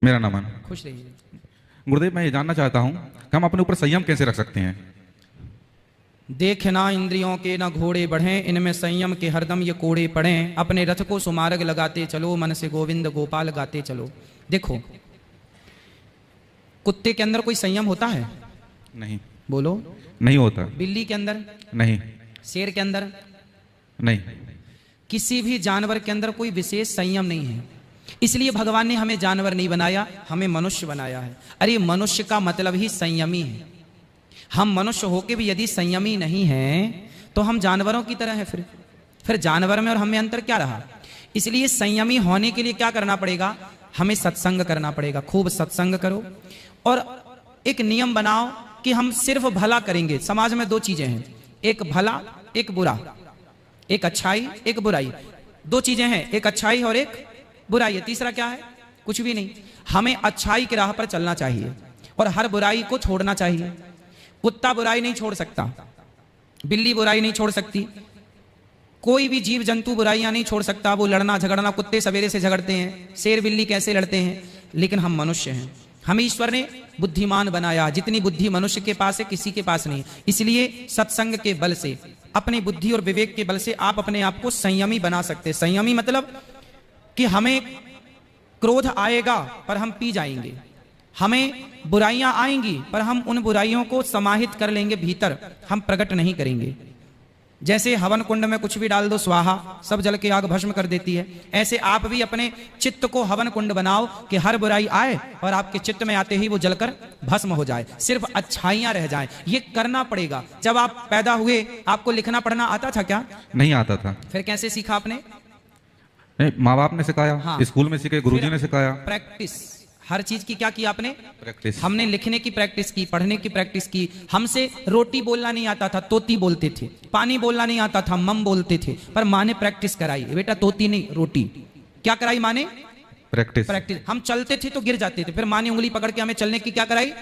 मेरा नाम है। खुश रहिए। गुरुदेव, मैं ये जानना चाहता हूँ कि हम अपने ऊपर संयम कैसे रख सकते हैं। देख ना इंद्रियों के न घोड़े बढ़े, इनमें संयम के हरदम ये कोड़े पड़े। अपने रथ को सुमार्ग लगाते चलो, मन से गोविंद गोपाल गाते चलो। देखो, कुत्ते के अंदर कोई संयम होता है? नहीं। बोलो। नहीं होता। बिल्ली के अंदर? नहीं। शेर के अंदर? नहीं। किसी भी जानवर के अंदर कोई विशेष संयम नहीं है। इसलिए भगवान ने हमें जानवर नहीं बनाया, हमें मनुष्य बनाया है। अरे मनुष्य का मतलब ही संयमी है। हम मनुष्य होके भी यदि संयमी नहीं हैं तो हम जानवरों की तरह हैं। फिर जानवर में और हम में अंतर क्या रहा? इसलिए संयमी होने के लिए क्या करना पड़ेगा? हमें सत्संग करना पड़ेगा। खूब सत्संग करो और एक नियम बनाओ कि हम सिर्फ भला करेंगे। समाज में दो चीजें हैं, एक भला एक बुरा, एक अच्छाई एक बुराई। दो चीजें हैं, एक अच्छाई और एक बुराई है। तीसरा क्या है? कुछ भी नहीं। हमें अच्छाई की राह पर चलना चाहिए और हर बुराई को छोड़ना चाहिए। कुत्ता बुराई नहीं छोड़ सकता, बिल्ली बुराई नहीं छोड़ सकती, कोई भी जीव जंतु बुराइयां नहीं छोड़ सकता। वो लड़ना झगड़ना, कुत्ते सवेरे से झगड़ते हैं, शेर बिल्ली कैसे लड़ते हैं, लेकिन हम मनुष्य हैं। हमें ईश्वर ने बुद्धिमान बनाया। जितनी बुद्धि मनुष्य के पास है किसी के पास नहीं। इसलिए सत्संग के बल से, अपनी बुद्धि और विवेक के बल से आप अपने आप को संयमी बना सकते हैं। संयमी मतलब कि हमें क्रोध आएगा पर हम पी जाएंगे, हमें बुराइयां आएंगी पर हम उन बुराइयों को समाहित कर लेंगे भीतर, हम प्रकट नहीं करेंगे। जैसे हवन कुंड में कुछ भी डाल दो, स्वाहा, सब जल के आग भस्म कर देती है। ऐसे आप भी अपने चित्त को हवन कुंड बनाओ कि हर बुराई आए और आपके चित्त में आते ही वो जलकर भस्म हो जाए, सिर्फ अच्छाइयां रह जाएं। ये करना पड़ेगा। जब आप पैदा हुए आपको लिखना पढ़ना आता था क्या? नहीं आता था। फिर कैसे सीखा आपने? नहीं, माँ बाप ने सिखाया। हाँ। स्कूल में सीखे, गुरुजी ने सिखाया। प्रैक्टिस, हर चीज की क्या की आपने? प्रैक्टिस। हमने लिखने की प्रैक्टिस की, पढ़ने की प्रैक्टिस की। हमसे रोटी बोलना नहीं आता था, तोती बोलते थे। पानी बोलना नहीं आता था, मम बोलते थे। पर माँ ने प्रैक्टिस कराई, बेटा तोती नहीं रोटी। क्या कराई माँ ने? प्रैक्टिस। प्रैक्टिस। हम चलते थे तो गिर जाते थे, फिर माँ ने उंगली पकड़ के हमें चलने की क्या कराई?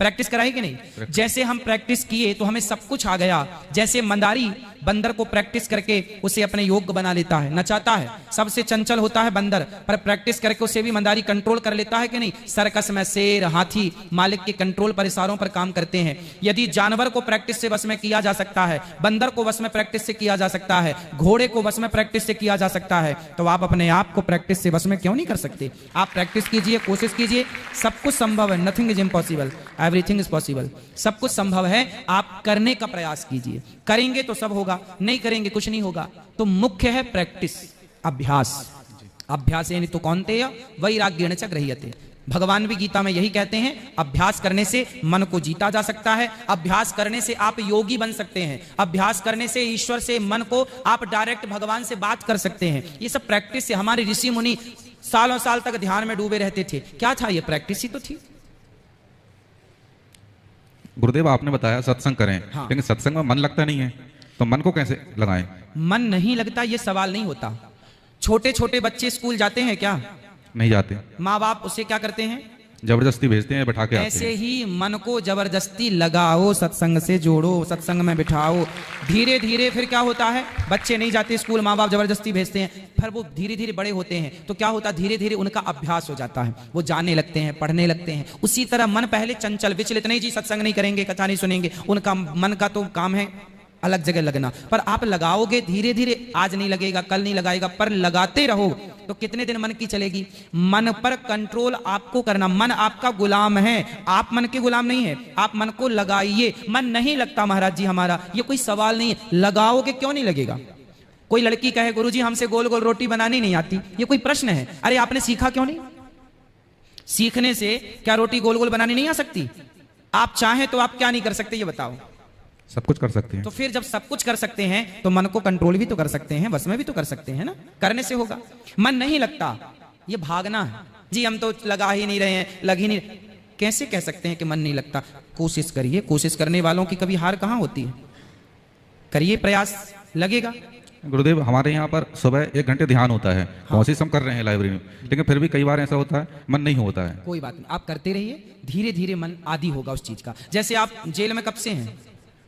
प्रैक्टिस कराई कि नहीं? जैसे हम प्रैक्टिस किए तो हमें सब कुछ आ गया। जैसे मंदारी बंदर को प्रैक्टिस करके उसे अपने योग्य बना लेता है, नचाता है। सबसे चंचल होता है बंदर, पर प्रैक्टिस करके उसे भी मंदारी कंट्रोल कर लेता है कि नहीं? सर्कस में शेर, हाथी मालिक के कंट्रोल पर, इशारों पर काम करते हैं। यदि जानवर को प्रैक्टिस से वश में किया जा सकता है, बंदर को वश में प्रैक्टिस से किया जा सकता है, घोड़े को वश में प्रैक्टिस से किया जा सकता है, तो आप अपने आप को प्रैक्टिस से वश में क्यों नहीं कर सकते? आप प्रैक्टिस कीजिए, कोशिश कीजिए। सब कुछ संभव है। Nothing is impossible, everything is possible. सब कुछ संभव है। आप करने का प्रयास कीजिए। करेंगे तो सब होगा, नहीं करेंगे कुछ नहीं होगा। तो मुख्य है प्रैक्टिस, अभ्यास। अभ्यास यानी तो कौनतेय वैराग्येण च गृह्यते। भगवान भी गीता में यही कहते हैं, अभ्यास करने से मन को जीता जा सकता है। अभ्यास करने से आप योगी बन सकते हैं। अभ्यास करने से ईश्वर से मन को आप डायरेक्ट भगवान से बात कर सकते हैं। ये सब प्रैक्टिस से। हमारे ऋषि मुनि सालों साल तक ध्यान में डूबे रहते थे। क्या था? ये प्रैक्टिस ही तो थी। गुरुदेव, आपने बताया सत्संग करें। हाँ। लेकिन सत्संग में मन लगता नहीं है, तो मन को कैसे लगाएं? मन नहीं लगता ये सवाल नहीं होता। छोटे छोटे बच्चे स्कूल जाते हैं क्या? नहीं जाते। माँ बाप उसे क्या करते हैं? जबरदस्ती भेजते हैं, बैठा के आते ऐसे हैं। ही मन को जबरदस्ती लगाओ, सत्संग से जोड़ो, सत्संग में बिठाओ। धीरे धीरे फिर क्या होता है? बच्चे नहीं जाते स्कूल, माँ बाप जबरदस्ती भेजते हैं, फिर वो धीरे धीरे बड़े होते हैं तो क्या होता है? धीरे धीरे उनका अभ्यास हो जाता है, वो जाने लगते हैं, पढ़ने लगते हैं। उसी तरह मन पहले चंचल विचलित, नहीं जी सत्संग नहीं करेंगे, कथा नहीं सुनेंगे, उनका मन का तो काम है अलग जगह लगना। पर आप लगाओगे धीरे धीरे, आज नहीं लगेगा, कल नहीं लगाएगा, पर लगाते रहो तो कितने दिन मन की चलेगी? मन पर कंट्रोल आपको करना। मन आपका गुलाम है, आप मन के गुलाम नहीं है। आप मन को लगाइए। मन नहीं लगता महाराज जी हमारा, ये कोई सवाल नहीं है। लगाओगे क्यों नहीं लगेगा? कोई लड़की कहे गुरुजी हमसे गोल गोल रोटी बनानी नहीं आती, ये कोई प्रश्न है? अरे आपने सीखा क्यों नहीं? सीखने से क्या रोटी गोल गोल बनानी नहीं आ सकती? आप चाहें तो आप क्या नहीं कर सकते ये बताओ? सब कुछ कर सकते हैं। तो फिर जब सब कुछ कर सकते हैं तो मन को कंट्रोल भी तो कर सकते हैं, बस में भी तो कर सकते हैं ना। करने से होगा। मन नहीं लगता, ये भागना है जी। हम तो लगा ही नहीं रहे हैं, लग ही नहीं। कैसे कह सकते हैं कि मन नहीं लगता? कोशिश करिए। कोशिश करने वालों की कभी हार कहाँ होती है? करिए प्रयास, लगेगा। गुरुदेव, हमारे यहाँ पर सुबह 1 घंटे ध्यान होता है। हाँ। कोशिश हम कर रहे हैं लाइब्रेरी में, लेकिन फिर भी कई बार ऐसा होता है मन नहीं होता है। कोई बात नहीं, आप करते रहिए। धीरे धीरे मन आदी होगा उस चीज का। जैसे आप जेल में कब से हैं?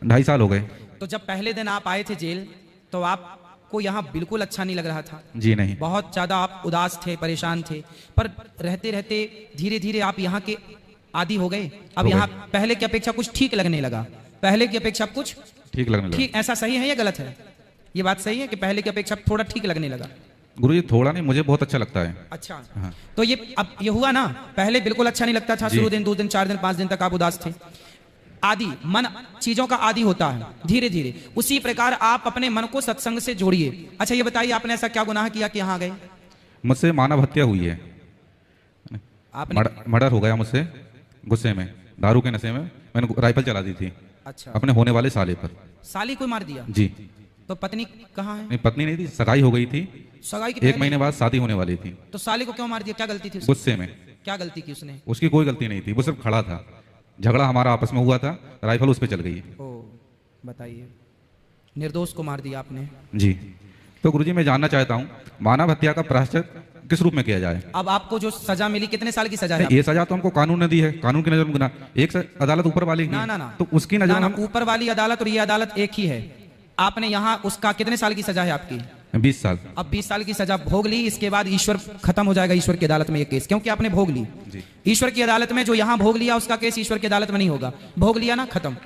2.5 साल हो गए। तो जब पहले दिन आप आए थे जेल तो आप आपको यहाँ बिल्कुल अच्छा नहीं लग रहा था, जी नहीं। बहुत ज्यादा आप उदास थे, परेशान थे, पर रहते रहते धीरे धीरे आप यहाँ के आदी हो गए। अब हो यहाँ गए। पहले की अपेक्षा कुछ ठीक लगने लगा, पहले की अपेक्षा कुछ ठीक लगने लगा। ठीक, ऐसा सही है या गलत है? ये बात सही है कि पहले की अपेक्षा थोड़ा ठीक लगने लगा? गुरुजी थोड़ा नहीं, मुझे बहुत अच्छा लगता है। अच्छा, हाँ। तो ये अब ये हुआ ना, पहले बिल्कुल अच्छा नहीं लगता था, जी। शुरू दिन 2 दिन 4 दिन 5 दिन तक आप उदास थे। आदि मन चीजों का आदि होता है धीरे धीरे, उसी प्रकार आप अपने मन को सत्संग से जोड़िए। अच्छा ये बताइए, आपने ऐसा क्या गुनाह किया कि यहाँ गए? मुझसे मानव हत्या हुई है, आपने मर्डर हो गया मुझसे, गुस्से में, दारू के नशे में मैंने राइफल चला दी थी अच्छा, अपने होने वाले साले पर। साली को मार दिया? जी। तो पत्नी कहाँ है? नहीं, पत्नी नहीं थी, सगाई हो गई थी, सगाई के 1 पहले? महीने बाद शादी होने वाली थी। तो साली को क्यों मार दिया? क्या गलती थी उसकी? गुस्से में। क्या गलती की उसने? उसकी कोई गलती नहीं थी, वो सिर्फ खड़ा था, झगड़ा हमारा आपस में हुआ था, राइफल उस पर चल गई। ओ बताइए, निर्दोष को मार दिया आपने। जी। तो गुरुजी मैं जानना चाहता हूँ, मानव हत्या का प्रायश्चित किस रूप में किया जाए? अब आपको जो सजा मिली, कितने साल की सजा है? ये सजा तो हमको कानून ने दी है, कानून की नजर में गुनाह, एक अदालत ऊपर वाली की ना है, ना ना, तो उसकी नजर में हम ऊपर वाली अदालत और ये अदालत एक ही है। आपने यहाँ उसका कितने साल की सजा है आपकी? 20 साल। अब 20 साल की सजा भोग ली, इसके बाद ईश्वर खत्म हो जाएगा ईश्वर की अदालत में ये केस, क्योंकि आपने भोग ली। जी। ईश्वर की अदालत में जो यहाँ भोग लिया उसका केस ईश्वर की अदालत में नहीं होगा, भोग लिया ना, खत्म।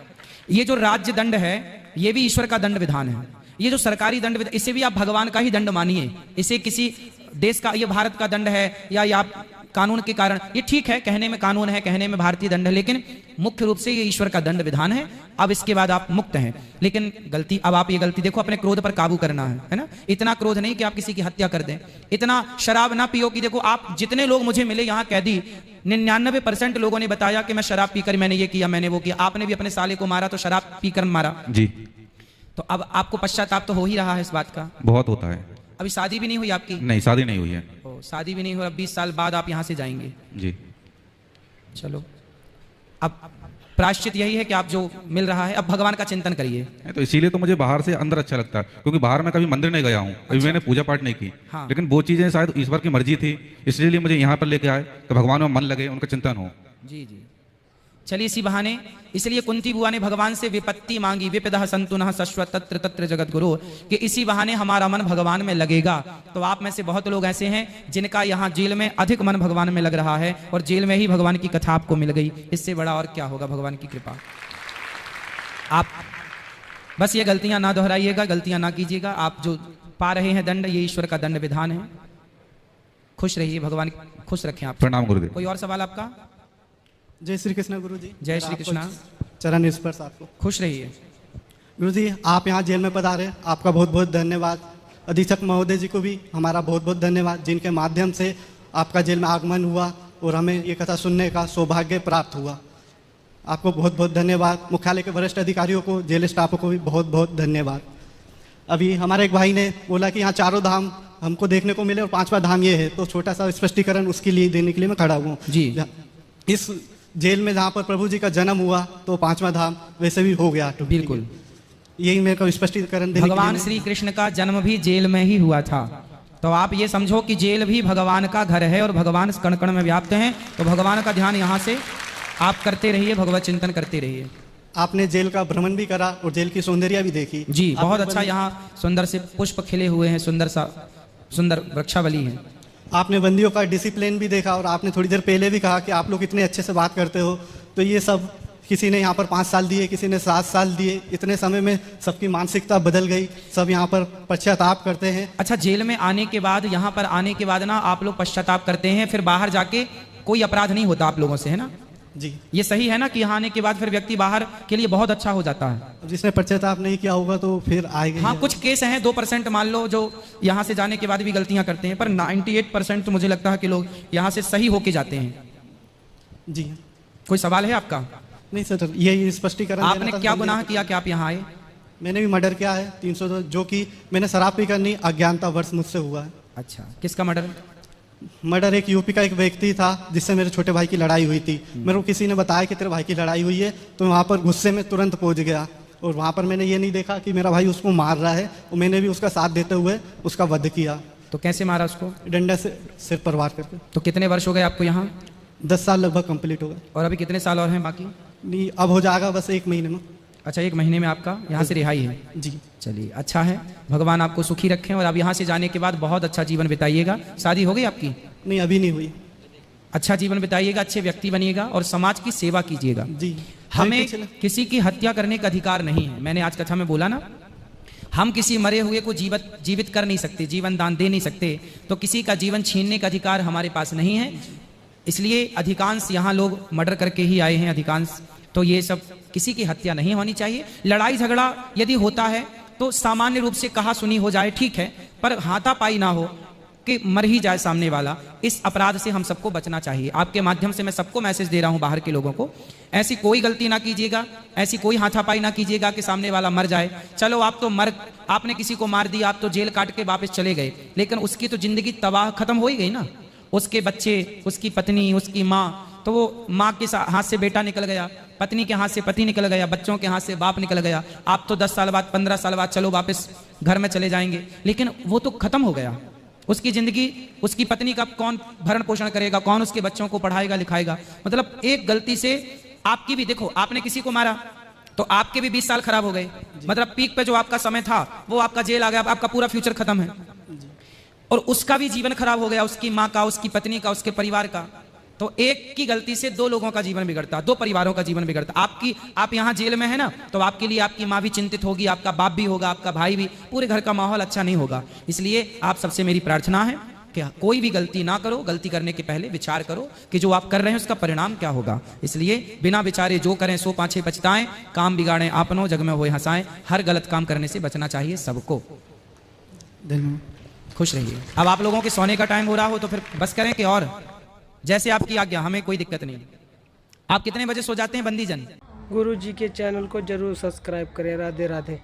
ये जो राज्य दंड है ये भी ईश्वर का दंड विधान है। ये जो सरकारी दंड विधान, इसे भी आप भगवान का ही दंड मानिए, इसे किसी देश का, ये भारत का दंड है या आप कानून के कारण, ये ठीक है, कहने में कानून है, कहने में भारतीय दंड है, लेकिन मुख्य रूप से ये ईश्वर का दंड विधान है। अब इसके बाद आप मुक्त हैं, लेकिन गलती, अब आप ये गलती देखो, अपने क्रोध पर काबू करना है ना। इतना क्रोध नहीं कि आप किसी की हत्या कर दें, इतना शराब ना पियो कि देखो, आप जितने लोग मुझे मिले यहाँ कैदी, 99% लोगों ने बताया कि मैं शराब पीकर मैंने ये किया, मैंने वो किया। आपने भी अपने साले को मारा तो शराब पीकर मारा। जी। तो अब आपको पश्चाताप तो हो ही रहा है इस बात का। बहुत होता है। अभी शादी भी नहीं हुई आपकी? नहीं, शादी नहीं हुई है। ओ, शादी भी नहीं हुई, अब 20 साल बाद आप यहाँ से जाएंगे। जी। चलो, अब प्रायश्चित यही है कि आप जो मिल रहा है, अब भगवान का चिंतन करिए। तो इसीलिए तो मुझे बाहर से अंदर अच्छा लगता है, क्योंकि बाहर मैं कभी मंदिर नहीं गया हूँ, कभी मैंने पूजा पाठ नहीं की। हाँ। लेकिन वो चीजें शायद ईश्वर की मर्जी थी, इसलिए मुझे यहाँ पर लेके आए कि भगवान में मन लगे, उनका चिंतन हो। जी जी, चलिए इसी बहाने, इसलिए कुंती बुआ ने भगवान से विपत्ति मांगी, विपदः संतुनः शश्वत तत्र तत्र जगत गुरु, कि इसी बहाने हमारा मन भगवान में लगेगा। तो आप में से बहुत लोग ऐसे हैं जिनका यहाँ जेल में अधिक मन भगवान में लग रहा है, और जेल में ही भगवान की कथा आपको मिल गई। इससे बड़ा और क्या होगा भगवान की कृपा। आप बस ये गलतियां ना दोहराइएगा, गलतियां ना कीजिएगा। आप जो पा रहे हैं दंड, ये ईश्वर का दंड विधान है। खुश रहिए, भगवान खुश रखें आप। प्रणाम गुरुदेव। कोई और सवाल आपका? जय श्री कृष्ण गुरु जी। जय श्री कृष्णा। चरण स्पर्श आपको। खुश रहिए। गुरु जी, आप यहाँ जेल में पधारे, आपका बहुत बहुत धन्यवाद। अधीक्षक महोदय जी को भी हमारा बहुत बहुत धन्यवाद, जिनके माध्यम से आपका जेल में आगमन हुआ और हमें ये कथा सुनने का सौभाग्य प्राप्त हुआ। आपको बहुत बहुत धन्यवाद। मुख्यालय के वरिष्ठ अधिकारियों को, जेल स्टाफ को भी बहुत बहुत धन्यवाद। अभी हमारे एक भाई ने बोला कि यहाँ 4 धाम हमको देखने को मिले और 5वां धाम ये है, तो छोटा सा स्पष्टीकरण उसके लिए देने के लिए मैं खड़ा हुआ। जी। इस जेल में जहाँ पर प्रभु जी का जन्म हुआ तो 5वां धाम वैसे भी हो गया। तो बिल्कुल, यही मेरे को स्पष्टीकरण देने के भगवान लिए श्री कृष्ण का जन्म भी जेल में ही हुआ था। तो आप ये समझो कि जेल भी भगवान का घर है और भगवान कण कण में व्याप्त हैं। तो भगवान का ध्यान यहाँ से आप करते रहिए, भगवत चिंतन करते रहिए। आपने जेल का भ्रमण भी करा और जेल की सौंदर्य भी देखी। जी, बहुत अच्छा। यहाँ सुंदर से पुष्प खिले हुए हैं, सुंदर वृक्षावली है। आपने बंदियों का डिसिप्लिन भी देखा और आपने थोड़ी देर पहले भी कहा कि आप लोग इतने अच्छे से बात करते हो। तो ये सब, किसी ने यहाँ पर 5 साल दिए, किसी ने 7 साल दिए, इतने समय में सबकी मानसिकता बदल गई, सब यहाँ पर पश्चाताप करते हैं। अच्छा, जेल में आने के बाद, यहाँ पर आने के बाद ना आप लोग पश्चाताप करते हैं, फिर बाहर जाके कोई अपराध नहीं होता आप लोगों से, है ना? जी। ये सही है ना कि यहाँ आने के बाद फिर व्यक्ति बाहर के लिए बहुत अच्छा हो जाता है। जिसने पश्चाताप नहीं किया होगा तो फिर आएगा। हाँ, कुछ केस हैं 2% मान लो जो यहाँ से जाने के बाद भी गलतियां करते हैं, पर 98% तो मुझे लगता है कि लोग यहाँ से सही होके जाते हैं। जी। कोई सवाल है आपका? नहीं सर, यही स्पष्टीकरण देना आपने था। क्या गुनाह किया कि आप यहाँ आए? मैंने भी मर्डर किया है 302, जो कि मैंने शराब पीकर नहीं, अज्ञानता वर्ष मुझसे हुआ है। अच्छा, किसका मर्डर? मर्डर एक यूपी का एक व्यक्ति था जिससे मेरे छोटे भाई की लड़ाई हुई थी। मेरे को किसी ने बताया कि तेरे भाई की लड़ाई हुई है, तो वहाँ पर गुस्से में तुरंत पहुँच गया और वहाँ पर मैंने ये नहीं देखा कि मेरा भाई उसको मार रहा है, और मैंने भी उसका साथ देते हुए उसका वध किया। तो कैसे मारा उसको? डंडा से सिर पर वार करके। तो कितने वर्ष हो गए आपको यहाँ? 10 साल लगभग कंप्लीट हो गए। और अभी कितने साल और हैं बाकी? नहीं, अब हो जाएगा बस 1 महीने में। अच्छा, 1 महीने में आपका यहाँ से रिहाई है। जी। चलिए, अच्छा है, भगवान आपको सुखी रखें और आप यहाँ से जाने के बाद बहुत अच्छा जीवन बिताइएगा। शादी हो गई आपकी? नहीं, अभी नहीं हुई। अच्छा जीवन बिताइएगा, अच्छे व्यक्ति बनिएगा और समाज की सेवा कीजिएगा। जी। हमें किसी की हत्या करने का अधिकार नहीं है। मैंने आज कथा में बोला ना, हम किसी मरे हुए को जीवित कर नहीं सकते, जीवन दान दे नहीं सकते, तो किसी का जीवन छीनने का अधिकार हमारे पास नहीं है। इसलिए अधिकांश यहाँ लोग मर्डर करके ही आए हैं, अधिकांश। तो ये सब, किसी की हत्या नहीं होनी चाहिए। लड़ाई झगड़ा यदि होता है तो सामान्य रूप से कहा सुनी हो जाए, ठीक है, पर हाथापाई ना हो कि मर ही जाए सामने वाला। इस अपराध से हम सबको बचना चाहिए। आपके माध्यम से मैं सबको मैसेज दे रहा हूं, बाहर के लोगों को, ऐसी कोई गलती ना कीजिएगा, ऐसी कोई हाथापाई ना कीजिएगा कि सामने वाला मर जाए। चलो, आपने किसी को मार दिया, आप तो जेल काट के वापस चले गए, लेकिन उसकी तो जिंदगी तबाह खत्म हो ही गई ना। उसके बच्चे, उसकी पत्नी, उसकी माँ, तो वो माँ के हाथ से बेटा निकल गया, पत्नी के हाथ से पति निकल गया, बच्चों के हाथ से बाप निकल गया। आप तो 10 साल बाद, 15 साल बाद चलो वापस घर में चले जाएंगे, लेकिन वो तो खत्म हो गया। उसकी जिंदगी, उसकी पत्नी का कौन भरण पोषण करेगा, कौन उसके बच्चों को पढ़ाएगा लिखाएगा। मतलब एक गलती से आपकी भी, देखो, आपने किसी को मारा तो आपके भी 20 साल खराब हो गए। मतलब पीक पे जो आपका समय था वो आपका जेल आ गया, आपका पूरा फ्यूचर खत्म है, और उसका भी जीवन खराब हो गया, उसकी माँ का, उसकी पत्नी का, उसके परिवार का। तो एक की गलती से 2 लोगों का जीवन बिगड़ता, 2 परिवारों का जीवन बिगड़ता। आप यहाँ जेल में है ना, तो आपके लिए आपकी माँ भी चिंतित होगी, आपका बाप भी होगा, आपका भाई भी, पूरे घर का माहौल अच्छा नहीं होगा। इसलिए आप सबसे मेरी प्रार्थना है कि कोई भी गलती ना करो, गलती करने के पहले विचार करो कि जो आप कर रहे हैं उसका परिणाम क्या होगा। इसलिए बिना विचारे जो करें सो पाछे पछताएं, काम बिगाड़ें आपनो, जग में होए हंसाएं। हर गलत काम करने से बचना चाहिए सबको। खुश रहिए। अब आप लोगों के सोने का टाइम हो रहा हो तो फिर बस करें कि और जैसे आपकी आज्ञा, हमें कोई दिक्कत नहीं। आप कितने बजे सो जाते हैं बंदी जन? गुरु जी के चैनल को जरूर सब्सक्राइब करें। राधे राधे।